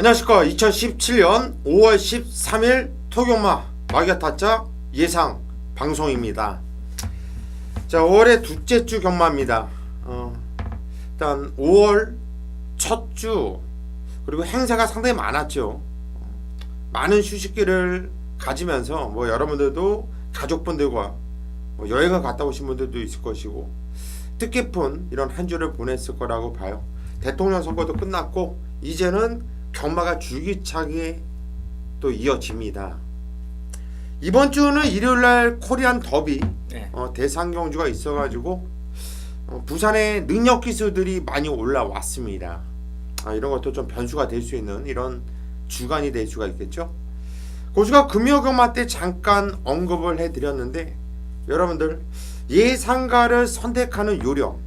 안녕하십니까. 2017년 5월 13일 토경마 마기타짜 예상 방송입니다. 자, 5월의 둘째 주 경마입니다. 일단 5월 첫 주 그리고 행사가 상당히 많았죠. 많은 휴식기를 가지면서 여러분들도 가족분들과 여행을 갔다 오신 분들도 있을 것이고 뜻깊은 이런 한 주를 보냈을 거라고 봐요. 대통령 선거도 끝났고 이제는 경마가 줄기차게 또 이어집니다. 이번 주는 일요일날 코리안 더비 대상 경주가 있어가지고 부산의 능력 기수들이 많이 올라왔습니다. 이런 것도 좀 변수가 될 수 있는 이런 주간이 될 수가 있겠죠. 고수가 금요 경마 때 잠깐 언급을 해드렸는데 여러분들 예상가를 선택하는 요령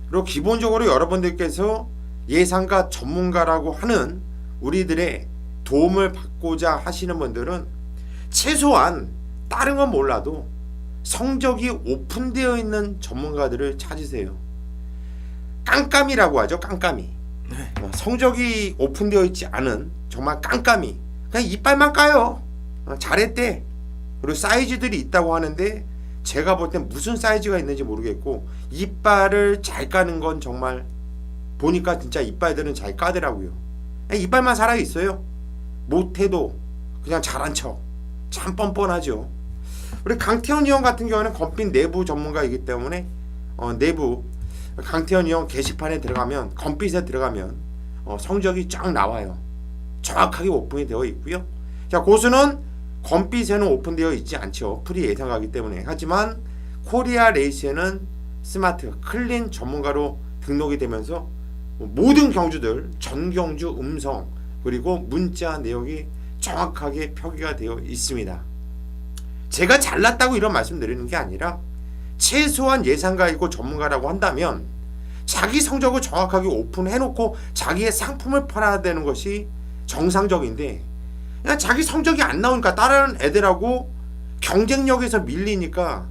그리고 기본적으로 여러분들께서 예상가 전문가라고 하는 우리들의 도움을 받고자 하시는 분들은 최소한 다른 건 몰라도 성적이 오픈되어 있는 전문가들을 찾으세요. 깜깜이라고 하죠. 깜깜이. 성적이 오픈되어 있지 않은 정말 깜깜이 그냥 이빨만 까요. 잘했대. 그리고 사이즈들이 있다고 하는데 제가 볼 땐 무슨 사이즈가 있는지 모르겠고 이빨을 잘 까는 건 정말 보니까 진짜 이빨들은 잘 까더라고요. 이빨만 살아있어요. 못해도 그냥 잘한 척. 참 뻔뻔하죠. 우리 강태현 의원 같은 경우는 검핀 내부 전문가이기 때문에 내부 강태현 의원 게시판에 들어가면 검빛에 들어가면 성적이 쫙 나와요. 정확하게 오픈이 되어 있고요. 자, 고수는 검빛에는 오픈되어 있지 않죠. 프리 예상가기 때문에. 하지만 코리아 레이스에는 스마트 클린 전문가로 등록이 되면서 모든 경주들 전경주 음성 그리고 문자 내용이 정확하게 표기가 되어 있습니다. 제가 잘났다고 이런 말씀 드리는 게 아니라 최소한 예상가이고 전문가라고 한다면 자기 성적을 정확하게 오픈해놓고 자기의 상품을 팔아야 되는 것이 정상적인데 그냥 자기 성적이 안 나오니까 다른 애들하고 경쟁력에서 밀리니까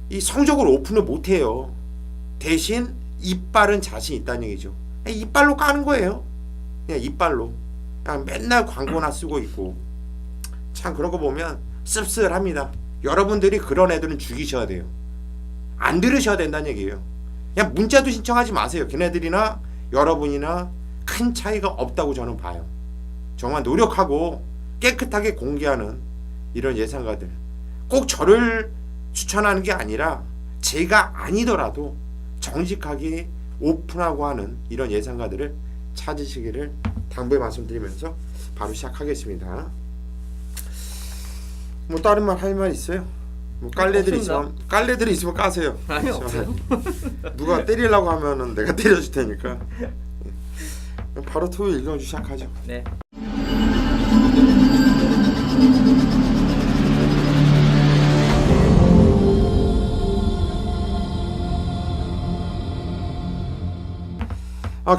이 성적을 오픈을 못해요. 대신 이빨은 자신 있다는 얘기죠. 이빨로 까는 거예요. 그냥 이빨로. 그냥 맨날 광고나 쓰고 있고 참 그런 거 보면 씁쓸합니다. 여러분들이 그런 애들은 죽이셔야 돼요. 안 들으셔야 된다는 얘기예요. 그냥 문자도 신청하지 마세요. 걔네들이나 여러분이나 큰 차이가 없다고 저는 봐요. 정말 노력하고 깨끗하게 공개하는 이런 예상가들 꼭 저를 추천하는 게 아니라 제가 아니더라도 정직하게 오픈하고 하는 이런 예상가들을 찾으시기를 당부의 말씀드리면서 바로 시작하겠습니다. 다른 말 할 말 있어요? 깔레들이 있으면 까세요. 아니 없어요. 누가 때리려고 하면은 내가 때려줄 테니까. 바로 토요일 일경주 시작하죠. 네.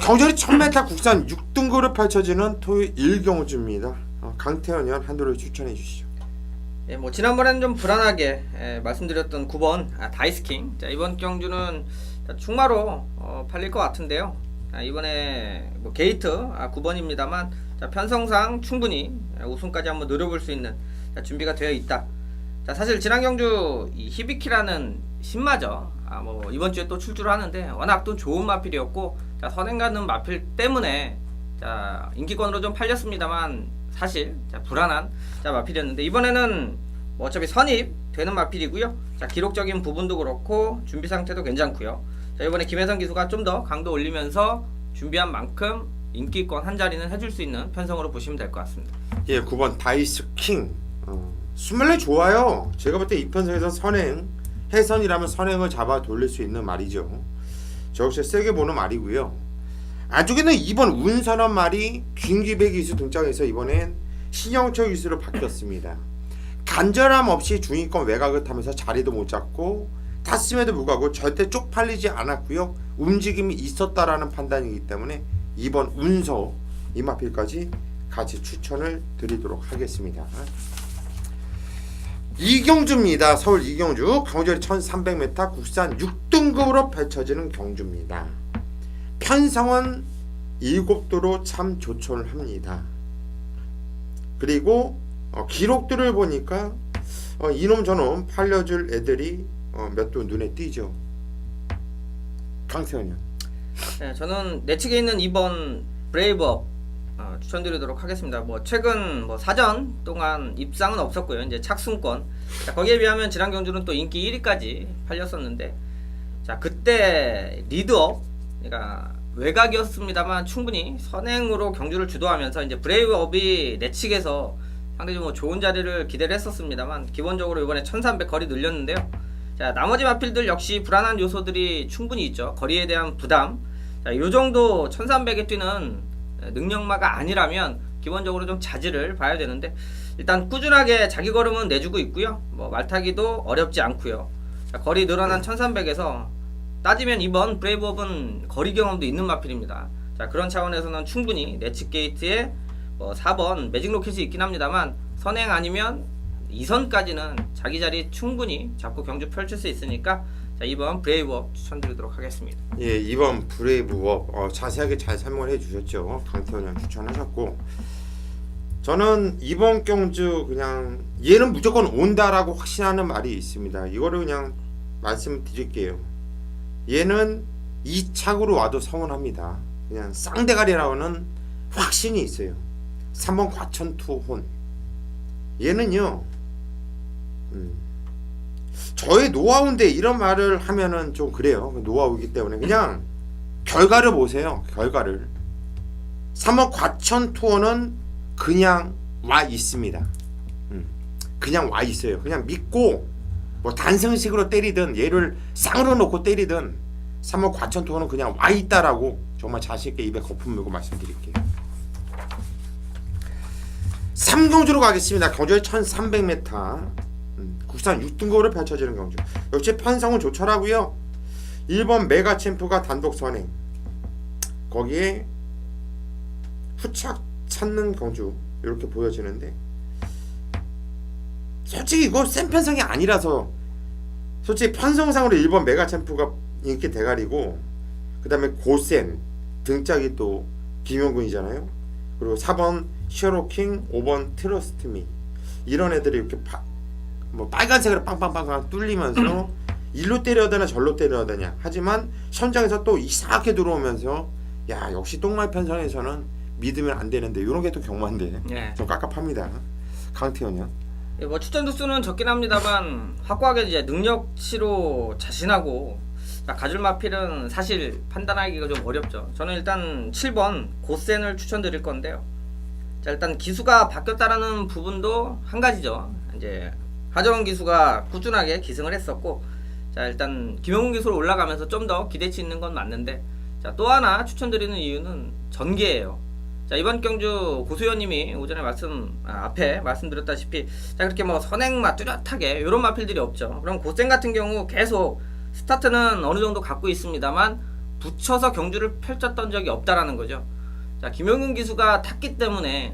경절이 1000m 국산 6등급으로 펼쳐지는 토요일 일경주입니다. 강태현 의원 한도를 추천해 주시죠. 예, 지난번에는 좀 불안하게 말씀드렸던 9번 다이스킹. 자, 이번 경주는 충마로 팔릴 것 같은데요. 이번에 게이트 9번입니다만 편성상 충분히 우승까지 한번 노려볼 수 있는 준비가 되어 있다. 자, 사실 지난 경주 이 히비키라는 신마저 이번 주에 또 출주를 하는데 워낙 또 좋은 마필이었고 선행 가는 마필 때문에 인기권으로 좀 팔렸습니다만 사실 불안한 마필이었는데 이번에는 어차피 선입 되는 마필이고요. 기록적인 부분도 그렇고 준비 상태도 괜찮고요. 이번에 김혜선 기수가 좀 더 강도 올리면서 준비한 만큼 인기권 한 자리는 해줄 수 있는 편성으로 보시면 될 것 같습니다. 예, 9번 다이스킹 순말레 좋아요. 제가 볼 때 이 편성에서 선행 해선이라면 선행을 잡아 돌릴 수 있는 말이죠. 저 역시 세게 보는 말이고요. 안쪽에는 2번 운선한 말이 김기배 기수 등장해서 이번엔 신영철 기수로 바뀌었습니다. 간절함 없이 중위권 외곽을 타면서 자리도 못 잡고 탔음에도 불구하고 절대 쪽팔리지 않았고요. 움직임이 있었다라는 판단이기 때문에 2번 운서 이마필까지 같이 추천을 드리도록 하겠습니다. 이경주입니다. 서울 이경주 경주리 1300m 국산 6등급으로 펼쳐지는 경주입니다. 편성은 7도로 참 조촐합니다. 그리고 기록들을 보니까 이놈 저놈 팔려줄 애들이 몇 도 눈에 띄죠. 강태현이요. 네, 저는 내측에 있는 2번 브레이브업 추천드리도록 하겠습니다. 뭐 최근 뭐 사전 동안 입상은 없었고요. 이제 착순권. 자, 거기에 비하면 지난 경주는 또 인기 1위까지 팔렸었는데, 자 그때 리드업, 그러니까 외곽이었습니다만 충분히 선행으로 경주를 주도하면서 이제 브레이브업이 내측에서 상당히 뭐 좋은 자리를 기대를 했었습니다만 기본적으로 이번에 1300 거리 늘렸는데요. 자 나머지 마필들 역시 불안한 요소들이 충분히 있죠. 거리에 대한 부담. 자, 요 정도 1300에 뛰는 능력마가 아니라면 기본적으로 좀 자질을 봐야 되는데, 일단 꾸준하게 자기 걸음은 내주고 있고요. 뭐 말타기도 어렵지 않고요. 자, 거리 늘어난 1300에서 따지면 이번 브레이브업은 거리 경험도 있는 마필입니다. 자 그런 차원에서는 충분히 내측 게이트에 4번 매직 로켓이 있긴 합니다만 선행 아니면 2선까지는 자기 자리 충분히 잡고 경주 펼칠 수 있으니까, 자 이번 브레이브업 추천드리도록 하겠습니다. 예, 이번 브레이브업 자세하게 잘 설명을 해주셨죠. 강태현 형 추천하셨고, 저는 이번 경주 그냥 얘는 무조건 온다라고 확신하는 말이 있습니다. 이거를 그냥 말씀드릴게요. 얘는 2착으로 와도 성원합니다. 그냥 쌍대가리라고는 확신이 있어요. 3번 과천투혼. 얘는요, 저의 노하우인데 이런 말을 하면은 좀 그래요. 노하우이기 때문에 그냥 결과를 보세요. 결과를. 3번 과천투혼은 그냥 와 있습니다. 그냥 와 있어요. 그냥 믿고 뭐 단승식으로 때리든 얘를 쌍으로 놓고 때리든 3번 과천투혼은 그냥 와 있다라고 정말 자신있게 입에 거품 물고 말씀드릴게요. 3경주로 가겠습니다. 경주의 1300m 국산 6등급으로 펼쳐지는 경주. 역시 편성은 좋더라고요. 1번 메가챔프가 단독 선행, 거기에 후착 찾는 경주 이렇게 보여지는데, 솔직히 이거 센 편성이 아니라서 솔직히 편성상으로 1번 메가챔프가 인기 대가리고, 그 다음에 고센 등짝이 또 김용군이잖아요. 그리고 4번 셔로킹, 5번 트러스트미, 이런 애들이 이렇게 뭐 빨간색으로 빵빵빵 뚫리면서 일로 때려야 되나 절로 때려야 되냐 하지만 현장에서 또 이상하게 들어오면서, 야 역시 똥말 편성에서는 믿으면 안 되는데 이런 게 또 경마인데 예. 좀 깝깝합니다. 강태현이요. 예, 뭐 추천 두수는 적긴 합니다만 확고하게 이제 능력치로 자신하고 가줄 마필은 사실 판단하기가 좀 어렵죠. 저는 일단 7번 고센을 추천드릴 건데요. 자 일단 기수가 바뀌었다라는 부분도 한 가지죠. 이제 하정원 기수가 꾸준하게 기승을 했었고, 자 일단 김영훈 기수로 올라가면서 좀 더 기대치 있는 건 맞는데, 자 또 하나 추천드리는 이유는 전개예요. 자 이번 경주 고수현님이 오전에 앞에 말씀드렸다시피 자 그렇게 뭐 선행마 뚜렷하게 이런 마필들이 없죠. 그럼 고센 같은 경우 계속 스타트는 어느 정도 갖고 있습니다만 붙여서 경주를 펼쳤던 적이 없다라는 거죠. 자 김영훈 기수가 탔기 때문에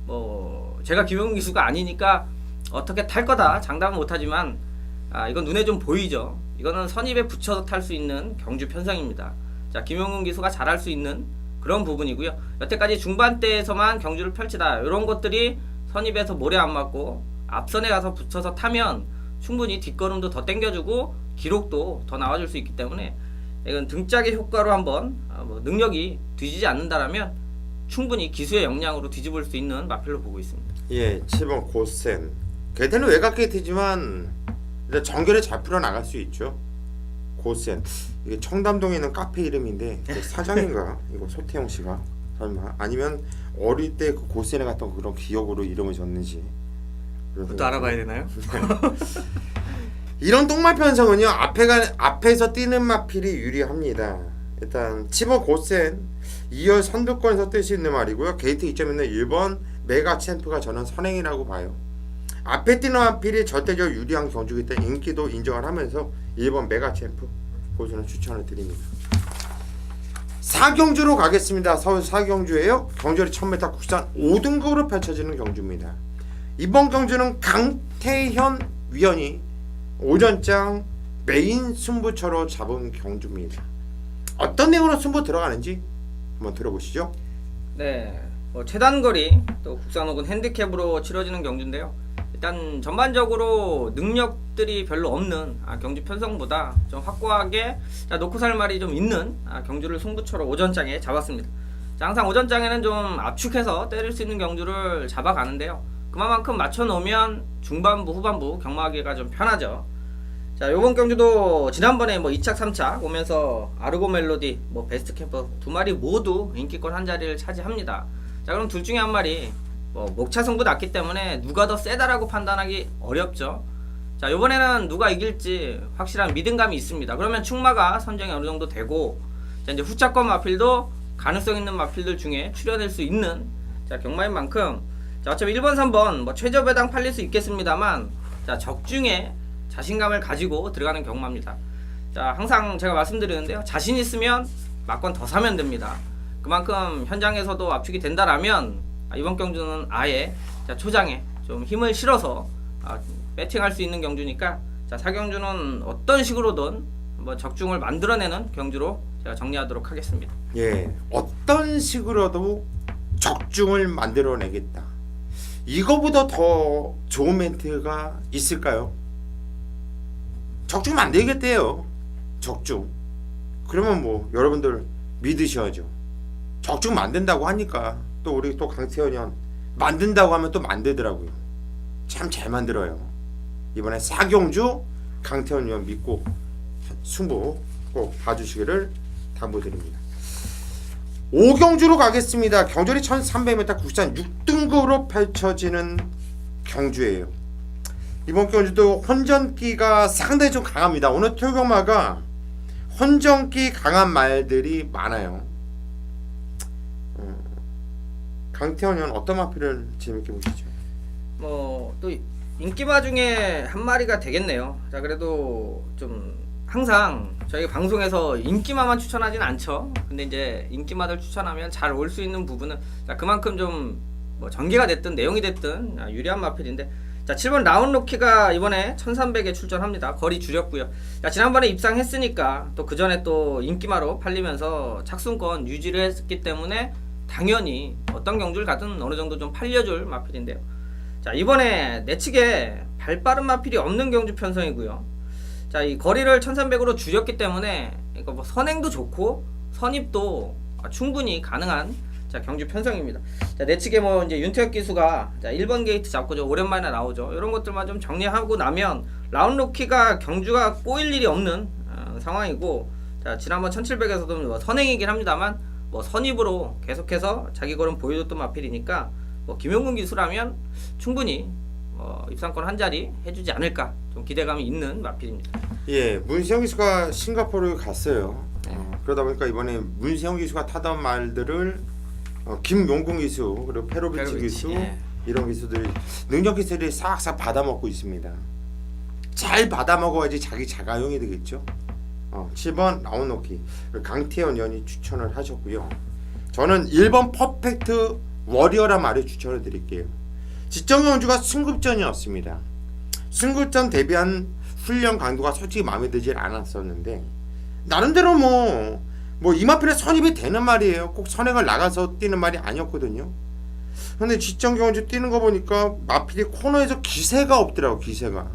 뭐 제가 김영훈 기수가 아니니까 어떻게 탈 거다 장담은 못하지만 이건 눈에 좀 보이죠. 이거는 선입에 붙여서 탈 수 있는 경주 편성입니다. 자 김영훈 기수가 잘할 수 있는 그런 부분이고요. 여태까지 중반대에서만 경주를 펼치다 이런 것들이 선입에서 모래 안 맞고 앞선에 가서 붙여서 타면 충분히 뒷걸음도 더 당겨주고 기록도 더 나와줄 수 있기 때문에, 이건 등짝의 효과로 한번 능력이 뒤지지 않는다라면 충분히 기수의 역량으로 뒤집을 수 있는 마필로 보고 있습니다. 예, 7번 고센. 걔는 외곽 게이트지만 정결에 잘 풀어나갈 수 있죠. 고센. 이게 청담동에 있는 카페 이름인데 사장인가? 이거 소태영 씨가 설마 아니면 어릴 때 그 고센에 갔던 그런 기억으로 이름을 줬는지 그것도 알아봐야 되나요? 이런 똥말 편성은요 앞에서 뛰는 마필이 유리합니다. 일단 7번 고센 2열 선두권에서 뜰 수 있는 말이고요. 게이트 2.1는 1번 메가 챔프가 저는 선행이라고 봐요. 앞에 뛰는 마필이 절대적으로 유리한 경주이기 때문에 인기도 인정을 하면서 1번 메가 챔프 고수는 추천을 드립니다. 4경주로 가겠습니다. 서울 4경주예요. 경주리 1000m 국산 5등급으로 펼쳐지는 경주입니다. 이번 경주는 강태현 위원이 오전장 메인 승부처로 잡은 경주입니다. 어떤 내용으로 승부 들어가는지 한번 들어보시죠. 네, 최단거리 또 국산 혹은 핸디캡으로 치러지는 경주인데요. 일단 전반적으로 능력들이 별로 없는 경주 편성보다 좀 확고하게 놓고 살 말이 좀 있는 경주를 승부처로 오전장에 잡았습니다. 자, 항상 오전장에는 좀 압축해서 때릴 수 있는 경주를 잡아가는데요. 그만큼 맞춰놓으면 중반부 후반부 경마하기가 좀 편하죠. 자, 요번 경주도 지난번에 2착 3착 오면서 아르고 멜로디 베스트 캠퍼 두 마리 모두 인기권 한 자리를 차지합니다. 자, 그럼 둘 중에 한 마리 목차 승부 났기 때문에 누가 더 세다라고 판단하기 어렵죠. 자, 요번에는 누가 이길지 확실한 믿음감이 있습니다. 그러면 충마가 선정이 어느 정도 되고, 자, 이제 후차권 마필도 가능성 있는 마필들 중에 추려낼 수 있는 경마인 만큼, 자, 어차피 1번 3번 최저 배당 팔릴 수 있겠습니다만, 자, 적중에 자신감을 가지고 들어가는 경마입니다. 자, 항상 제가 말씀드리는데요, 자신 있으면 막권 더 사면 됩니다. 그만큼 현장에서도 압축이 된다라면 이번 경주는 아예 초장에 좀 힘을 실어서 배팅할 수 있는 경주니까, 자, 4경주는 어떤 식으로든 적중을 만들어내는 경주로 제가 정리하도록 하겠습니다. 예, 어떤 식으로도 적중을 만들어내겠다. 이거보다 더 좋은 멘트가 있을까요? 적중 만들겠대요. 적중. 그러면 여러분들 믿으셔야죠. 적중 만든다고 하니까 또 우리 또 강태현이 형 만든다고 하면 또 만들더라고요. 참 잘 만들어요. 이번에 4경주 강태현이 형 믿고 승부 꼭 봐주시기를 당부드립니다. 5경주로 가겠습니다. 경주리 1300m 국산 6등급으로 펼쳐지는 경주예요. 이번 경주도 혼전기가 상당히 좀 강합니다. 오늘 토요경마가 혼전기 강한 말들이 많아요. 강태원 형 어떤 마필을 재밌게 보시죠? 또 인기마 중에 한 마리가 되겠네요. 자, 그래도 좀 항상 저희 방송에서 인기마만 추천하진 않죠. 근데 이제 인기마들 추천하면 잘 올 수 있는 부분은, 자, 그만큼 좀 전개가 됐든 내용이 됐든 유리한 마필인데, 자, 7번 라운로키가 이번에 1300에 출전합니다. 거리 줄였고요. 자, 지난번에 입상했으니까 또 그 전에 또 인기마로 팔리면서 착순권 유지를 했기 때문에 당연히 어떤 경주를 가든 어느 정도 좀 팔려줄 마필인데요. 자, 이번에 내측에 발빠른 마필이 없는 경주 편성이고요. 자, 이 거리를 1300으로 줄였기 때문에 이거 선행도 좋고 선입도 충분히 가능한 경주 편성입니다. 자, 내측에 이제 윤태혁 기수가 1번 게이트 잡고 오랜만에 나오죠. 이런 것들만 좀 정리하고 나면 라운로키가 경주가 꼬일 일이 없는 상황이고, 자, 지난번 1700에서도 선행이긴 합니다만 선입으로 계속해서 자기 걸음 보여줬던 마필이니까 김용근 기수라면 충분히 입상권 한 자리 해주지 않을까, 좀 기대감이 있는 마필입니다. 예, 문세영 기수가 싱가포르에 갔어요. 그러다 보니까 이번에 문세영 기수가 타던 말들을 김용근 기수 그리고 페로비치 기수, 예. 이런 기수들이 능력 기수들이 싹싹 받아먹고 있습니다. 잘 받아먹어야지 자기 자가용이 되겠죠. 7번 라운로키 강태현 연이 추천을 하셨고요. 저는 1번 퍼펙트 워리어란 말을 추천을 드릴게요. 지정경주가 승급전이었습니다. 승급전 대비한 훈련 강도가 솔직히 마음에 들질 않았었는데, 나름대로 이마필에 선입이 되는 말이에요. 꼭 선행을 나가서 뛰는 말이 아니었거든요. 근데 지정경주 뛰는 거 보니까 마필이 코너에서 기세가 없더라고, 기세가.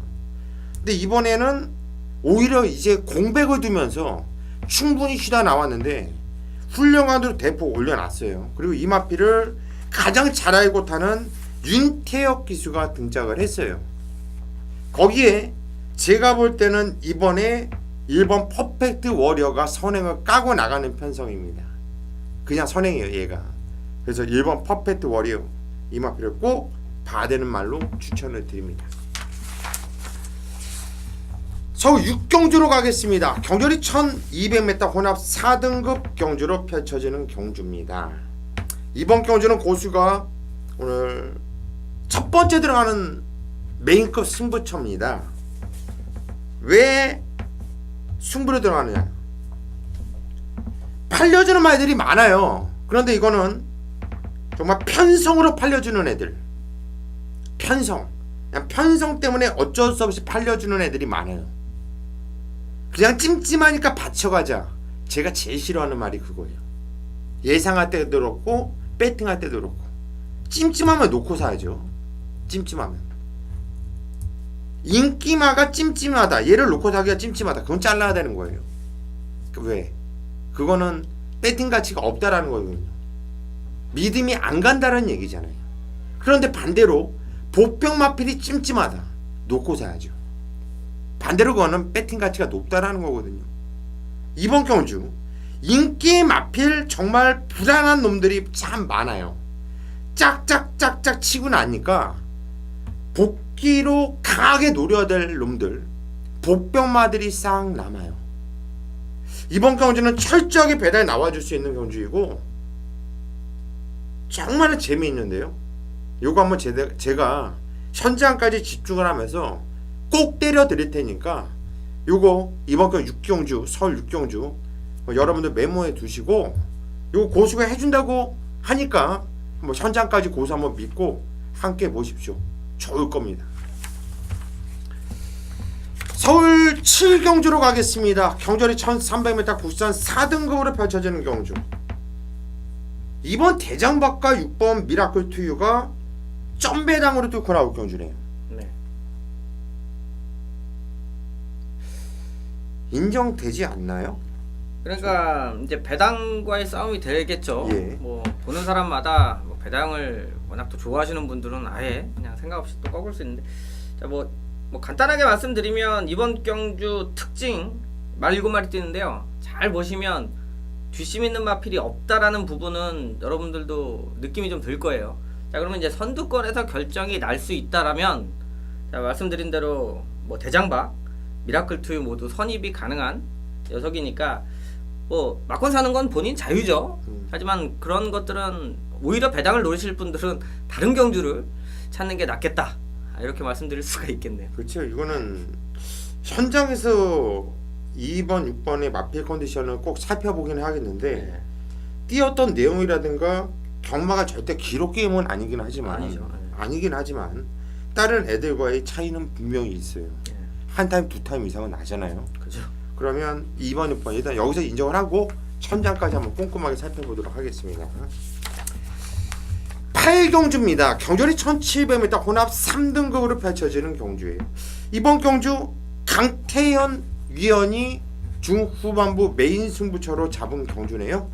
근데 이번에는 오히려 이제 공백을 두면서 충분히 쉬다 나왔는데 훈련관으로 대폭 올려놨어요. 그리고 이마필을 가장 잘 알고 타는 윤태혁 기수가 등장을 했어요. 거기에 제가 볼 때는 이번에 1번 퍼펙트 워리어가 선행을 까고 나가는 편성입니다. 그냥 선행이에요, 얘가. 그래서 1번 퍼펙트 워리어 이마필을 꼭 봐야 되는 말로 추천을 드립니다. 서울 6경주로 가겠습니다. 경주리 1200m 혼합 4등급 경주로 펼쳐지는 경주입니다. 이번 경주는 고수가 오늘 첫 번째 들어가는 메인급 승부처입니다. 왜 승부로 들어가느냐? 팔려주는 말들이 많아요. 그런데 이거는 정말 편성으로 팔려주는 애들, 편성, 그냥 편성 때문에 어쩔 수 없이 팔려주는 애들이 많아요. 그냥 찜찜하니까 받쳐가자. 제가 제일 싫어하는 말이 그거예요. 예상할 때도 그렇고 배팅할 때도 그렇고. 찜찜하면 놓고 사야죠. 찜찜하면. 인기마가 찜찜하다. 얘를 놓고 사기가 찜찜하다. 그건 잘라야 되는 거예요. 왜? 그거는 배팅 가치가 없다라는 거거든요. 믿음이 안 간다는 얘기잖아요. 그런데 반대로 보병마필이 찜찜하다. 놓고 사야죠. 반대로 그거는 배팅 가치가 높다라는 거거든요. 이번 경주 인기 마필 정말 불안한 놈들이 참 많아요. 짝짝짝짝 치고 나니까 복귀로 강하게 노려야 될 놈들, 복병마들이 싹 남아요. 이번 경주는 철저하게 배달에 나와줄 수 있는 경주이고 정말 재미있는데요. 요거 한번 제가 현장까지 집중을 하면서 꼭 때려 드릴 테니까 요거 이번 경 6경주 서울 6경주 여러분들 메모해 두시고 요거 고수가 해준다고 하니까 뭐 현장까지 고수 한번 믿고 함께 보십시오. 좋을 겁니다. 서울 7경주로 가겠습니다. 경절이 1300m 국산 4등급으로 펼쳐지는 경주. 이번 대장박과 6번 미라클 투유가 점배당으로 뚫고 나올 경주네요. 네. 인정되지 않나요? 그러니까 이제 배당과의 싸움이 되겠죠. 예. 뭐 보는 사람마다 뭐 배당을 워낙 또 좋아하시는 분들은 아예 그냥 생각 없이 또 꺾을 수 있는데, 자 뭐 간단하게 말씀드리면 이번 경주 특징 말 7마리 뛰는데요. 잘 보시면 뒷심 있는 마필이 없다라는 부분은 여러분들도 느낌이 좀 들 거예요. 자 그러면 이제 선두권에서 결정이 날 수 있다라면, 자 말씀드린 대로 뭐 대장박, 미라클 투유 모두 선입이 가능한 녀석이니까 뭐 막권 사는 건 본인 자유죠. 하지만 그런 것들은 오히려 배당을 노리실 분들은 다른 경주를 찾는 게 낫겠다, 이렇게 말씀드릴 수가 있겠네요. 그렇죠. 이거는 현장에서 2번, 6번의 마필 컨디션을 꼭 살펴보긴 하겠는데 네. 뛰었던 내용이라든가 경마가 절대 기록 게임은 아니긴 하지만 아니죠. 아니긴 하지만 다른 애들과의 차이는 분명히 있어요. 네. 한 타임, 두 타임 이상은 나잖아요. 그죠. 그러면 2번, 6번 일단 여기서 인정을 하고 천장까지 한번 꼼꼼하게 살펴보도록 하겠습니다. 8경주입니다. 경절이 1700m 혼합 3등급으로 펼쳐지는 경주예요. 이번 경주 강태현 위원이 중후반부 메인 승부처로 잡은 경주네요.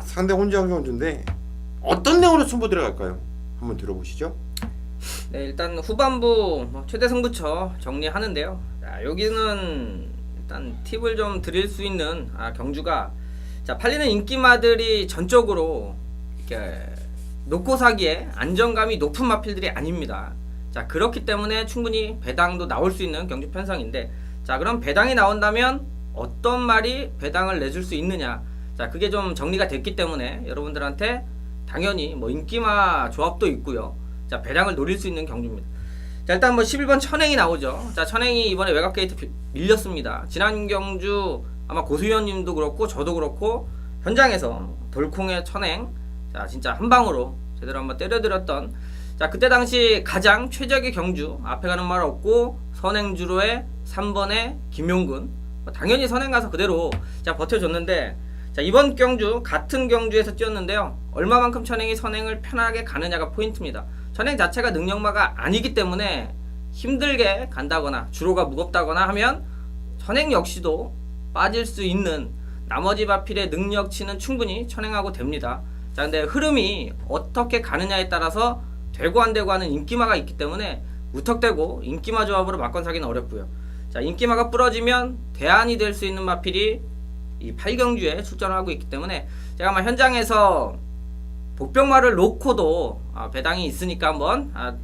상대 혼자 경주인데 어떤 내용으로 승부 들어갈까요? 한번 들어보시죠. 네, 일단 후반부 최대 승부처 정리하는데요. 자, 여기는 일단 팁을 좀 드릴 수 있는 경주가, 자 팔리는 인기마들이 전적으로 이렇게 놓고 사기에 안정감이 높은 마필들이 아닙니다. 자 그렇기 때문에 충분히 배당도 나올 수 있는 경주 편성인데, 자 그럼 배당이 나온다면 어떤 말이 배당을 내줄 수 있느냐, 자 그게 좀 정리가 됐기 때문에 여러분들한테 당연히 뭐 인기마 조합도 있고요. 자 배당을 노릴 수 있는 경주입니다. 자 일단 뭐 11번 천행이 나오죠. 자 천행이 이번에 외곽 게이트 밀렸습니다. 지난 경주 아마 고수위원님도 그렇고 저도 그렇고 현장에서 돌콩의 천행, 자 진짜 한 방으로 제대로 한번 때려드렸던, 자 그때 당시 가장 최적의 경주, 앞에 가는 말 없고 선행주로의 3번의 김용근, 당연히 선행 가서 그대로 자 버텨줬는데, 자 이번 경주 같은 경주에서 뛰었는데요. 얼마만큼 천행이 선행을 편하게 가느냐가 포인트입니다. 천행 자체가 능력마가 아니기 때문에 힘들게 간다거나 주로가 무겁다거나 하면 천행 역시도 빠질 수 있는, 나머지 마필의 능력치는 충분히 천행하고 됩니다. 자 근데 흐름이 어떻게 가느냐에 따라서 되고 안 되고 하는 인기마가 있기 때문에 무턱대고 인기마 조합으로 막건 사기는 어렵고요. 자 인기마가 부러지면 대안이 될 수 있는 마필이 이 8경주에 출전을 하고 있기 때문에 제가 아마 현장에서 복병마를 놓고도 배당이 있으니까 한번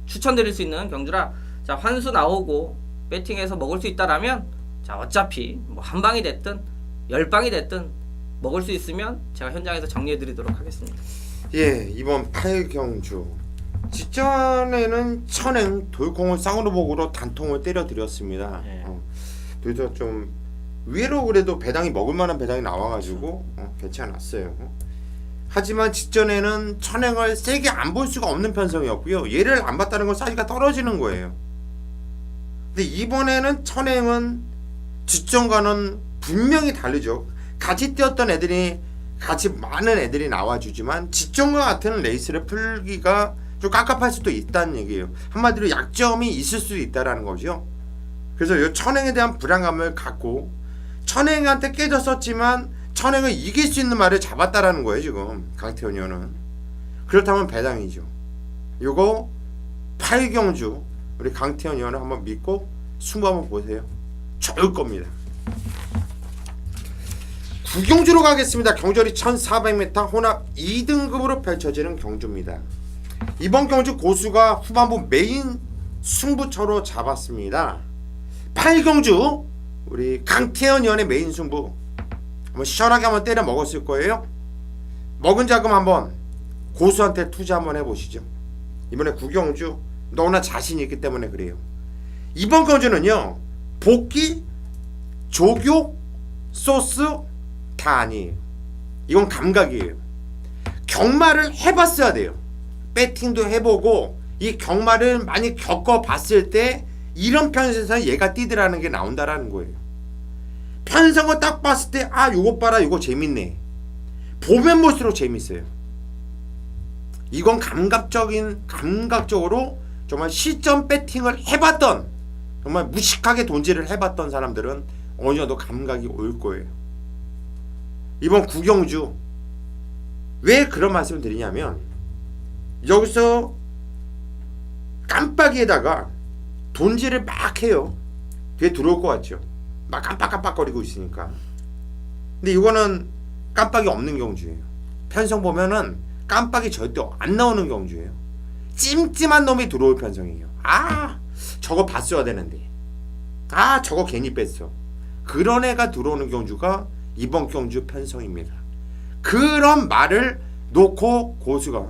추천드릴 수 있는 경주라, 자 환수 나오고 배팅해서 먹을 수 있다라면 자 어차피 뭐 한 방이 됐든 10방이 됐든 먹을 수 있으면 제가 현장에서 정리해 드리도록 하겠습니다. 예, 이번 8경주 직전에는 천행 돌콩을 쌍으로 복으로 단통을 때려 드렸습니다. 네. 그래서 좀 의외로 그래도 배당이 먹을 만한 배당이 나와가지고 괜찮았어요. 하지만 직전에는 천행을 세게 안 볼 수가 없는 편성이었고요. 얘를 안 봤다는 건 사이즈가 떨어지는 거예요. 근데 이번에는 천행은 직전과는 분명히 다르죠. 같이 뛰었던 애들이 같이 많은 애들이 나와주지만 지점과 같은 레이스를 풀기가 좀 깝깝할 수도 있다는 얘기예요. 한마디로 약점이 있을 수도 있다라는 거죠. 그래서 이 천행에 대한 불안감을 갖고 천행한테 깨졌었지만 천행을 이길 수 있는 말을 잡았다라는 거예요. 지금 강태현 의원은. 그렇다면 배당이죠. 요거 8경주 우리 강태현 의원을 한번 믿고 승부 한번 보세요. 좋을 겁니다. 9경주로 가겠습니다. 경절이 1400m 혼합 2등급으로 펼쳐지는 경주입니다. 이번 경주 고수가 후반부 메인 승부처로 잡았습니다. 8경주 우리 강태현 의원의 메인 승부 한번 시원하게 한번 때려 먹었을 거예요. 먹은 자금 한번 고수한테 투자 한번 해보시죠. 이번에 9경주 너무나 자신이 있기 때문에 그래요. 이번 경주는요 볶기, 조교, 소스 다 아니에요. 이건 감각이에요. 경마를 해봤어야 돼요. 배팅도 해보고 이 경마를 많이 겪어봤을 때 이런 편에서 얘가 뛰더라는 게 나온다라는 거예요. 편성을 딱 봤을 때 아 요거 봐라 요거 재밌네. 보면 볼수록 재밌어요. 이건 감각적으로 정말 시점 배팅을 해봤던 정말 무식하게 돈질을 해봤던 사람들은 어느 정도 감각이 올 거예요. 이번 9경주 왜 그런 말씀을 드리냐면 여기서 깜빡이에다가 돈질을 막 해요. 그게 들어올 것 같죠. 막 깜빡깜빡거리고 있으니까. 근데 이거는 깜빡이 없는 경주예요. 편성 보면은 깜빡이 절대 안 나오는 경주예요. 찜찜한 놈이 들어올 편성이에요. 아 저거 봤어야 되는데 아 저거 괜히 뺐어. 그런 애가 들어오는 경주가 이번 경주 편성입니다. 그런 말을 놓고 고수가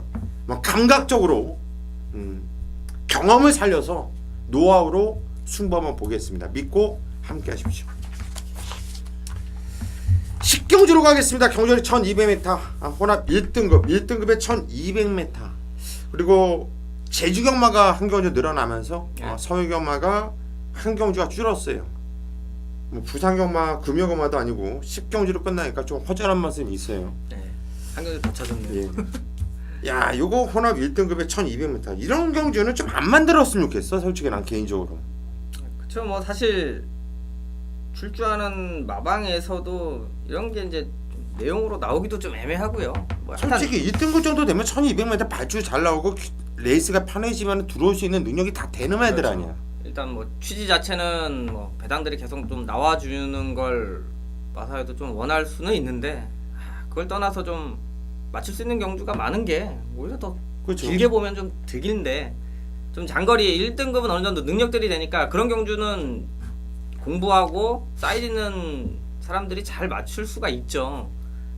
막 감각적으로 경험을 살려서 노하우로 승부 한번 보겠습니다. 믿고 함께 하십시오. 10경주로 가겠습니다. 경절이 1200m 혼합 1등급에 1200m 그리고 제주경마가 한 경주 늘어나면서 서해경마가 한 경주가 줄었어요. 뭐 부산경마, 금요경마도 아니고 10경주로 끝나니까 좀 허전한 맛은 있어요. 네, 한 경주 더 찾았네요. 예. 야, 요거 혼합 1등급에 1200m 이런 경주는 좀 안 만들었으면 좋겠어. 솔직히 난 개인적으로. 그쵸. 뭐 사실 출주하는 마방에서도 이런 게 이제 좀 내용으로 나오기도 좀 애매하고요. 뭐 솔직히 1등급 정도 되면 1200m 발주 잘 나오고 레이스가 편해지면 들어올 수 있는 능력이 다 되는 애들 그렇죠. 아니야. 일단 뭐 취지 자체는 뭐 배당들이 계속 좀 나와주는 걸 마사회도 좀 원할 수는 있는데 그걸 떠나서 좀 맞출 수 있는 경주가 많은 게 오히려 더 그렇죠. 길게 보면 좀 득인데 좀 장거리 1등급은 어느 정도 능력들이 되니까 그런 경주는 공부하고 사이즈 있는 사람들이 잘 맞출 수가 있죠.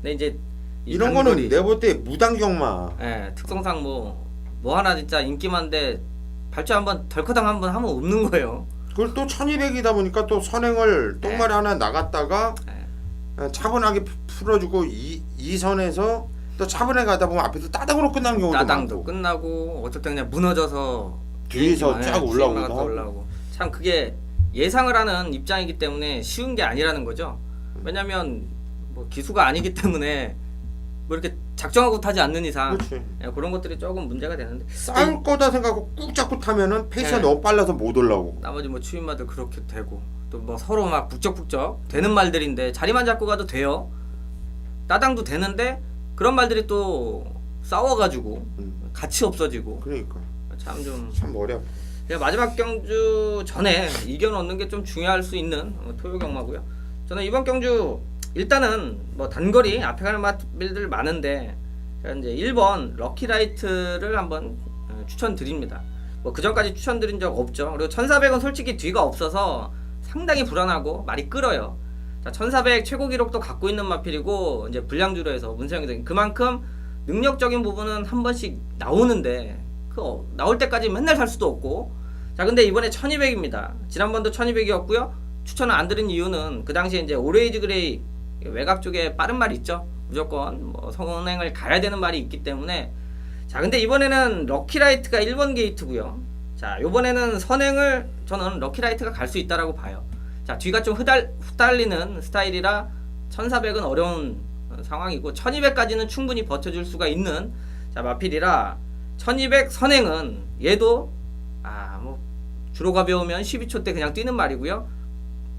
근데 이제 이런 거는 내가 볼 때 무당경마. 예, 특성상 뭐 하나 진짜 인기 많은데 발주 한번 덜커당 한번 하면 없는 거예요. 그걸 또 1200이다 보니까 또 선행을 똥마리 하나 나갔다가 차분하게 풀어주고 이 선에서 또 차분하게 가다 보면 앞에서 따당으로 끝나는 경우도 따당도 많고. 끝나고 어쩔 때 그냥 무너져서 뒤에서 쫙 올라오기도 하고. 올라오고. 참 그게 예상을 하는 입장이기 때문에 쉬운 게 아니라는 거죠. 왜냐면 뭐 기수가 아니기 때문에 뭐 이렇게 작정하고 타지 않는 이상 그렇지. 그런 것들이 조금 문제가 되는데 싸울 거다 생각하고 꾹 잡고 타면은 페이스가 너무 빨라서 못 올라오고. 나머지 뭐 추임마들 그렇게 되고 또 뭐 서로 막 북적북적 되는 말들인데 자리만 잡고 가도 돼요. 따당도 되는데 그런 말들이 또 싸워가지고 같이 없어지고 그러니까 참 머리 아파. 마지막 경주 전에 이겨 넣는 게 좀 중요할 수 있는 토요 경마고요. 저는 이번 경주 일단은 뭐 단거리 앞에 가는 맛들들 많은데 제가 이제 1번 럭키라이트를 한번 추천드립니다. 뭐 그전까지 추천드린 적 없죠. 그리고 1400은 솔직히 뒤가 없어서 상당히 불안하고 말이 끌어요. 자, 1400 최고 기록도 갖고 있는 마필이고 이제 불량주로해서 문세영이 된 그만큼 능력적인 부분은 한 번씩 나오는데 나올 때까지 맨날 살 수도 없고. 자, 근데 이번에 1200입니다. 지난번도 1200이었고요. 추천을 안 드린 이유는 그 당시에 이제 오레이즈 그레이 외곽 쪽에 빠른 말이 있죠. 무조건 뭐 선행을 가야 되는 말이 있기 때문에. 자, 근데 이번에는 럭키라이트가 1번 게이트고요. 자, 요번에는 선행을 저는 럭키라이트가 갈 수 있다라고 봐요. 자, 뒤가 좀 후달리는 스타일이라 1400은 어려운 상황이고 1200까지는 충분히 버텨줄 수가 있는 자 마필이라 1200 선행은 얘도 뭐 주로 가벼우면 12초 때 그냥 뛰는 말이고요.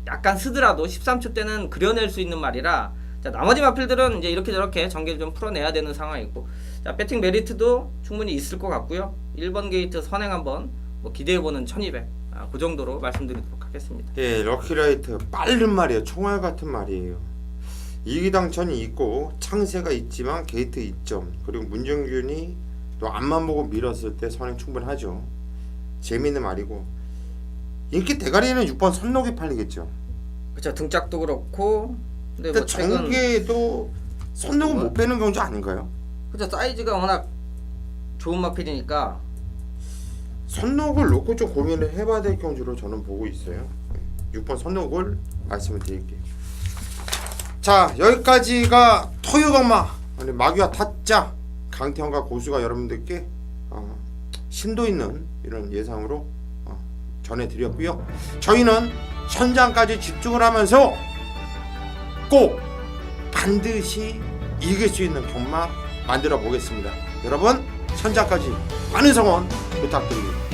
약간 쓰더라도 13초 때는 그려낼 수 있는 말이라 자 나머지 마필들은 이제 이렇게 저렇게 전개를 좀 풀어내야 되는 상황이고 자 배팅 메리트도 충분히 있을 것 같고요. 1번 게이트 선행 한번 뭐 기대해보는 1200 그 정도로 말씀드리도록 하겠습니다. 예, 럭키라이트 빠른 말이에요. 총알 같은 말이에요. 이기당천이 있고 창세가 있지만 게이트 2점 그리고 문정균이 또 앞만 보고 밀었을 때 선행 충분하죠. 재미있는 말이고 인기 대가리는 6번 선록이 팔리겠죠. 그렇죠. 등짝도 그렇고 근데 근데 뭐 최근 정계도 선록은 못 빼는 경주 아닌가요? 그렇죠. 사이즈가 워낙 좋은 마필이니까 선록을 놓고 좀 고민을 해봐야 될 경주로 저는 보고 있어요. 6번 선록을 말씀을 드릴게요. 자, 여기까지가 토요강마 마귀와 타짜 강태형과 고수가 여러분들께 심도 있는 이런 예상으로 전해드렸고요. 저희는 현장까지 집중을 하면서 꼭 반드시 이길 수 있는 경마 만들어 보겠습니다. 여러분 현장까지 많은 성원 부탁드립니다.